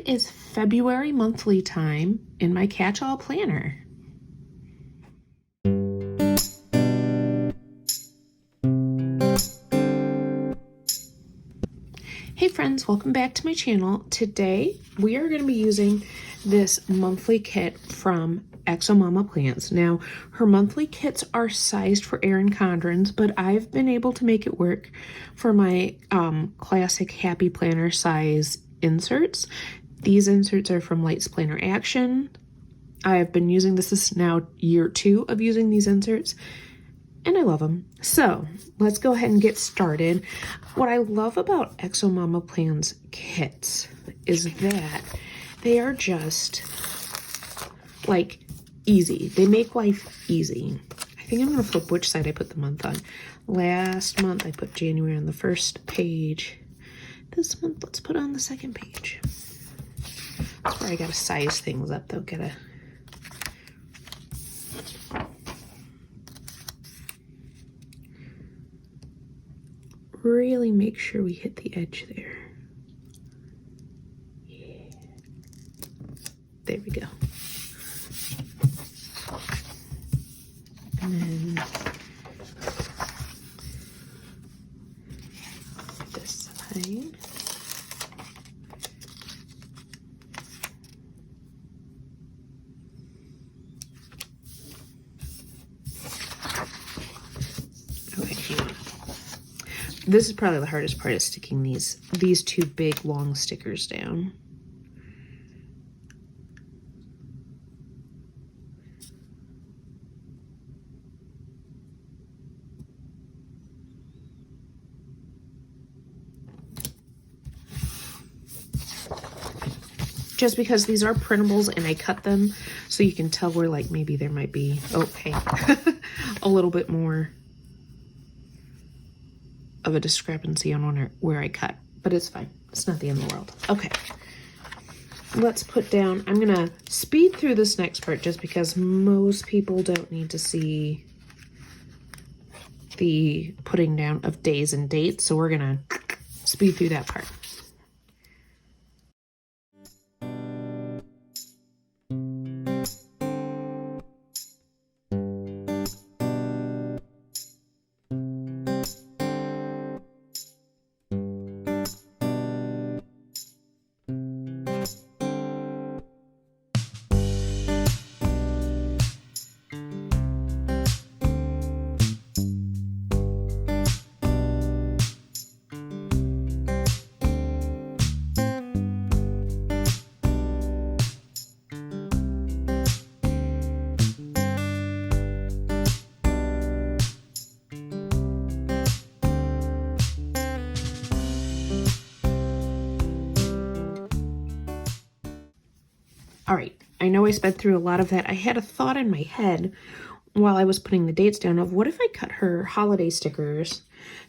it is February monthly time in my catch-all planner. Hey friends, welcome back to my channel. Today we are going to be using this monthly kit from xomamaplans. Now, her monthly kits are sized for Erin Condren's, but I've been able to make it work for my classic Happy Planner size inserts. These inserts are from Lights Planner Action. I have been using this is now year 2 of using these inserts, and I love them. So let's go ahead and get started. What I love about xomamaplans kits is that they are just like easy. They make life easy. I think I'm gonna flip which side I put the month on. Last month I put January on the first page. This month let's put it on the second page. That's where I gotta size things up though. Gotta really make sure we hit the edge there. Yeah. There we go. And then this side. This is probably the hardest part, is sticking these two big long stickers down. Just because these are printables and I cut them so you can tell where like maybe there might be, okay, a little bit more of a discrepancy on where I cut, but it's fine. It's not the end of the world. Okay, let's put down, I'm gonna speed through this next part just because most people don't need to see the putting down of days and dates, so we're gonna speed through that part. All right, I know I sped through a lot of that. I had a thought in my head while I was putting the dates down of what if I cut her holiday stickers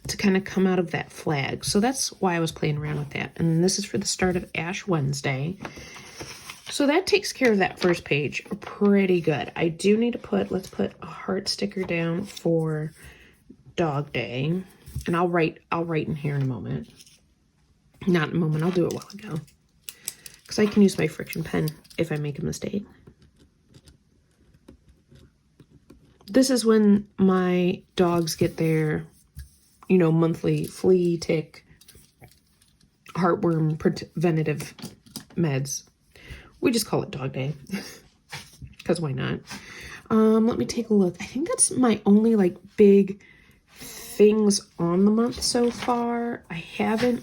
to kind of come out of that flag. So that's why I was playing around with that. And this is for the start of Ash Wednesday. So that takes care of that first page pretty good. I do need to put, let's put a heart sticker down for Dog Day. And I'll write in here in a moment. Not in a moment, I'll do it while I go. Because I can use my friction pen if I make a mistake. This is when my dogs get their, you know, monthly flea, tick, heartworm preventative meds. We just call it Dog Day. Because why not? Let me take a look. I think that's my only like big things on the month so far. I haven't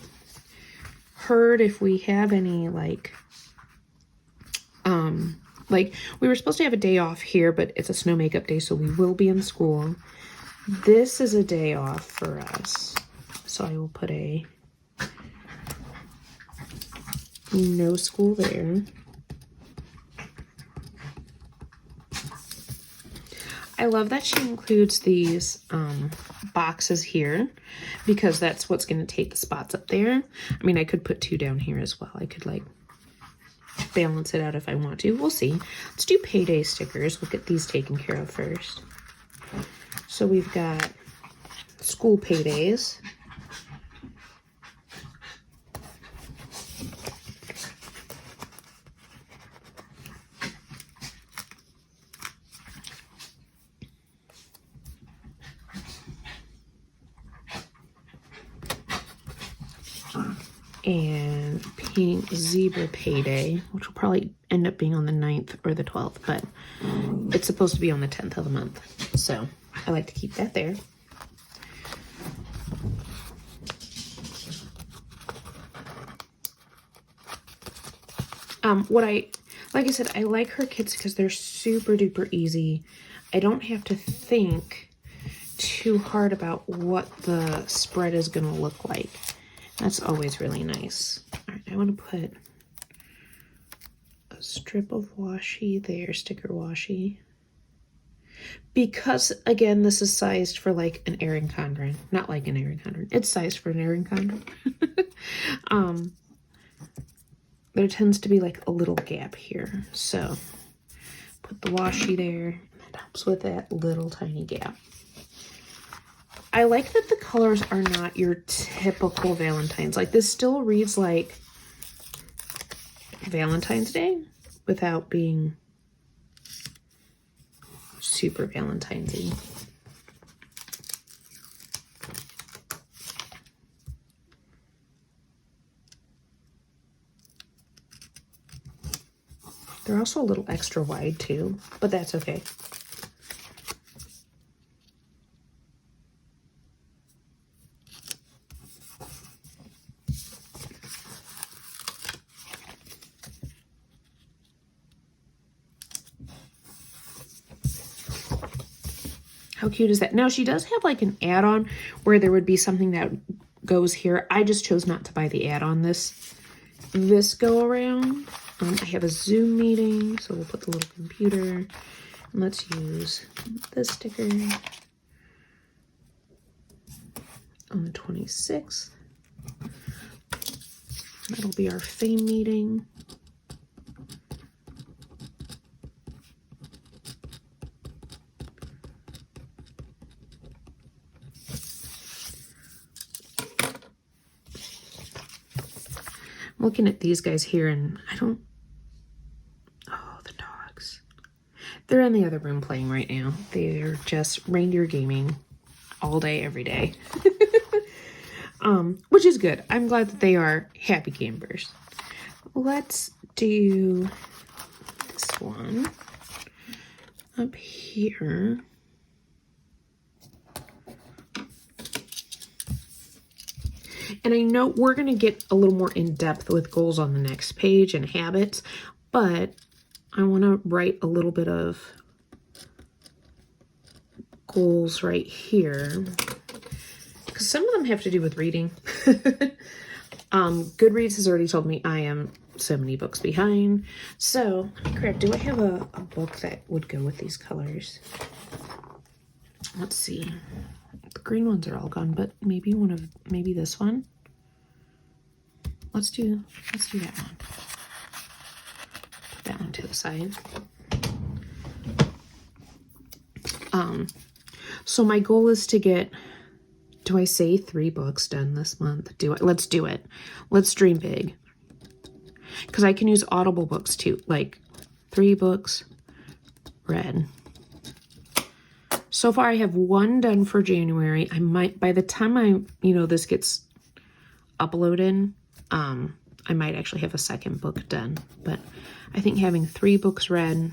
heard if we have any like we were supposed to have a day off here, but it's a snow makeup day, so we will be in school. This is a day off for us, so I will put a no school there. I love that she includes these boxes here because that's what's going to take the spots up there. I mean, I could put 2 down here as well. I could like balance it out if I want to. We'll see. Let's do payday stickers. We'll get these taken care of first. So we've got school paydays. and Pink Zebra Payday, which will probably end up being on the 9th or the 12th, but it's supposed to be on the 10th of the month. So I like to keep that there. Like I said, I like her kits because they're super duper easy. I don't have to think too hard about what the spread is going to look like. That's always really nice. All right, I want to put a strip of washi there, sticker washi. Because, again, this is sized for like an Erin Condren. Not like an Erin Condren. It's sized for an Erin Condren. There tends to be like a little gap here. So put the washi there, and that helps with that little tiny gap. I like that the colors are not your typical Valentine's. Like, this still reads like Valentine's Day without being super Valentine's-y. They're also a little extra wide too, but that's okay. How cute is that? Now, she does have like an add-on where there would be something that goes here. I just chose not to buy the add-on this go around. I have a Zoom meeting, so we'll put the little computer. And let's use this sticker on the 26th. That'll be our fame meeting. I'm looking at these guys here and oh, the dogs. They're in the other room playing right now. They're just reindeer gaming all day, every day. Which is good. I'm glad that they are happy campers. Let's do this one up here. And I know we're going to get a little more in depth with goals on the next page and habits, but I want to write a little bit of goals right here because some of them have to do with reading. Goodreads has already told me I am so many books behind. So, crap, do I have a book that would go with these colors? Let's see. The green ones are all gone, but maybe this one. Let's do that one. Put that one to the side. So my goal is to get, do I say 3 books done this month? Let's do it. Let's dream big. Because I can use Audible books too, like 3 books read. So far I have 1 done for January. I might, by the time this gets uploaded, I might actually have a 2nd book done. But I think having 3 books read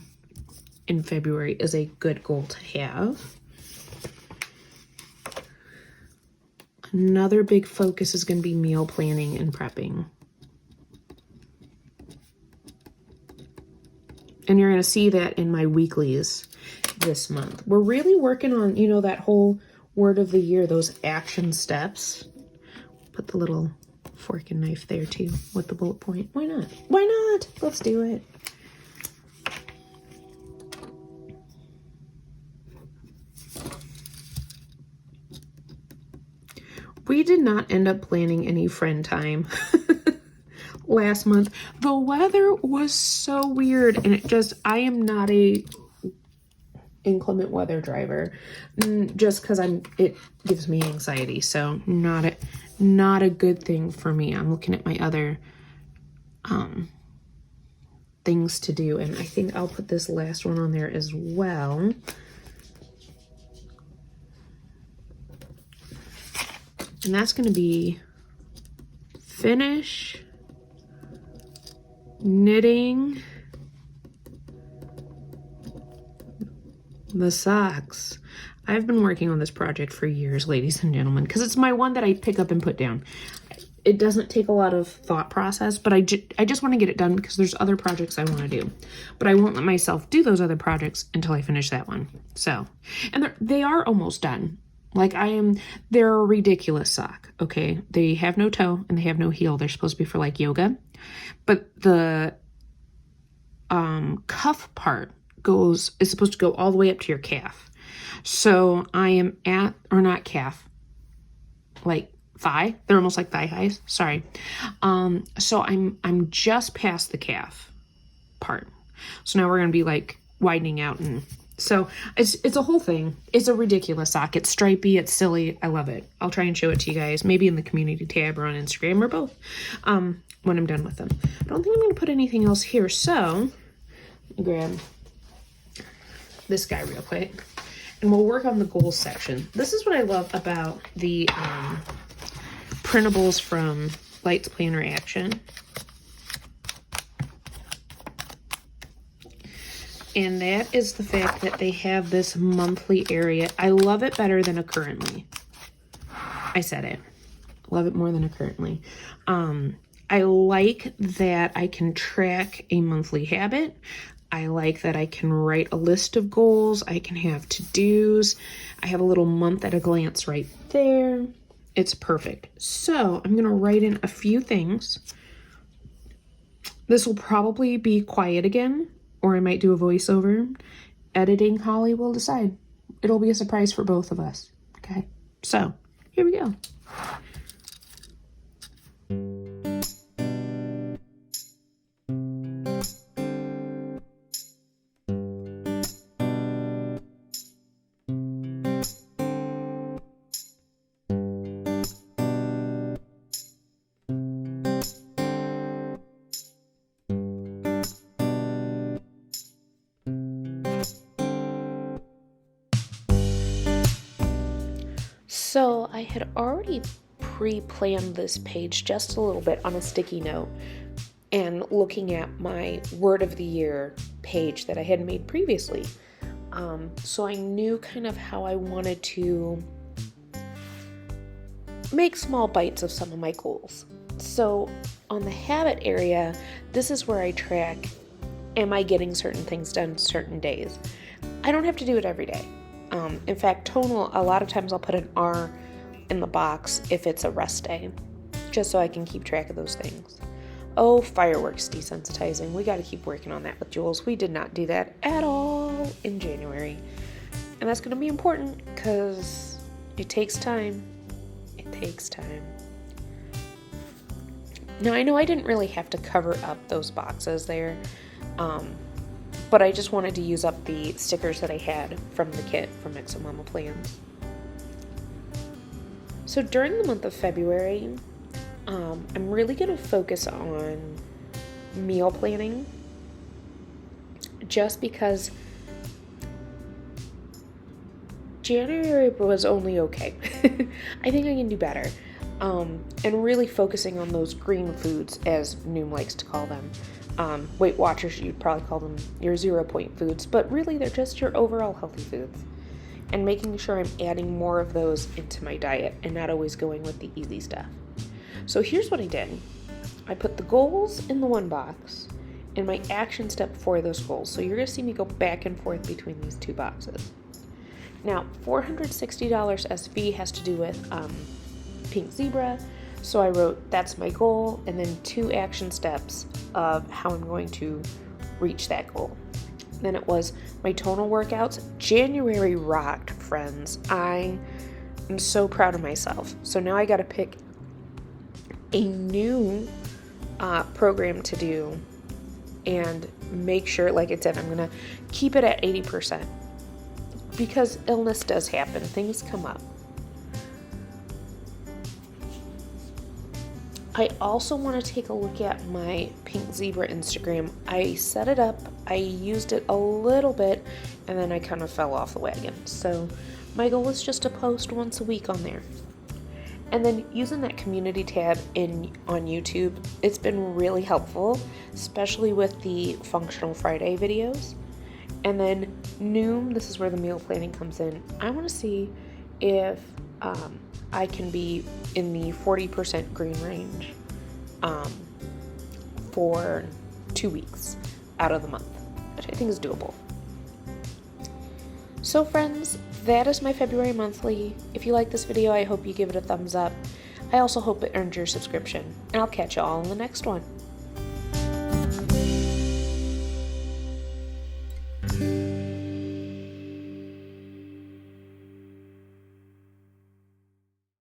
in February is a good goal to have. Another big focus is going to be meal planning and prepping. And you're going to see that in my weeklies this month. We're really working on, that whole word of the year, those action steps. Put the little fork and knife there too with the bullet point. Why not? Why not? Let's do it. We did not end up planning any friend time last month. The weather was so weird, and I am not a inclement weather driver, just because it gives me anxiety. So not a good thing for me. I'm looking at my other things to do, and I think I'll put this last one on there as well. And that's going to be finish knitting the socks. I've been working on this project for years, ladies and gentlemen, because it's my one that I pick up and put down. It doesn't take a lot of thought process, but I just want to get it done because there's other projects I want to do. But I won't let myself do those other projects until I finish that one. So, and they are almost done. Like they're a ridiculous sock, okay? They have no toe and they have no heel. They're supposed to be for like yoga. But the cuff part is supposed to go all the way up to your calf. So I am not calf, like thigh. They're almost like thigh highs. Sorry. So I'm just past the calf part. So now we're going to be like widening out, and so it's a whole thing. It's a ridiculous sock. It's stripy. It's silly. I love it. I'll try and show it to you guys, maybe in the community tab or on Instagram or both, when I'm done with them. I don't think I'm going to put anything else here. So grab this guy real quick and we'll work on the goals section. This is what I love about the printables from Lights Planner Action. And that is the fact that they have this monthly area. I love it better than a currently. I said it. Love it more than a currently. I like that I can track a monthly habit. I like that I can write a list of goals. I can have to-dos. I have a little month at a glance right there. It's perfect. So I'm going to write in a few things. This will probably be quiet again, or I might do a voiceover. Editing, Holly will decide. It'll be a surprise for both of us. Okay, so here we go. So I had already pre-planned this page just a little bit on a sticky note and looking at my word of the year page that I had made previously. So I knew kind of how I wanted to make small bites of some of my goals. So on the habit area, this is where I track, am I getting certain things done certain days? I don't have to do it every day. In fact, tonal, a lot of times I'll put an R in the box if it's a rest day, just so I can keep track of those things. Oh, fireworks desensitizing. We got to keep working on that with Jules. We did not do that at all in January. And that's going to be important because it takes time. It takes time. Now, I know I didn't really have to cover up those boxes there, but I just wanted to use up the stickers that I had from the kit from xomamaplans. So during the month of February, I'm really going to focus on meal planning, just because January was only okay. I think I can do better. And really focusing on those green foods, as Noom likes to call them. Weight Watchers, you'd probably call them your 0-point foods, but really they're just your overall healthy foods. And making sure I'm adding more of those into my diet and not always going with the easy stuff. So here's what I did. I put the goals in the one box and my action step for those goals. So you're going to see me go back and forth between these two boxes. Now, $460 SV has to do with pink zebra. So I wrote, that's my goal, and then 2 action steps of how I'm going to reach that goal. Then it was my tonal workouts. January rocked, friends. I am so proud of myself. So now I got to pick a new program to do and make sure, like I said, I'm going to keep it at 80% because illness does happen. Things come up. I also want to take a look at my Pink Zebra Instagram. I set it up, I used it a little bit, and then I kind of fell off the wagon. So my goal is just to post once a week on there. And then using that community tab on YouTube, it's been really helpful, especially with the Functional Friday videos. And then Noom, this is where the meal planning comes in. I want to see if I can be in the 40% green range for 2 weeks out of the month, which I think is doable. So friends, that is my February monthly. If you like this video, I hope you give it a thumbs up. I also hope it earned your subscription, and I'll catch you all in the next one.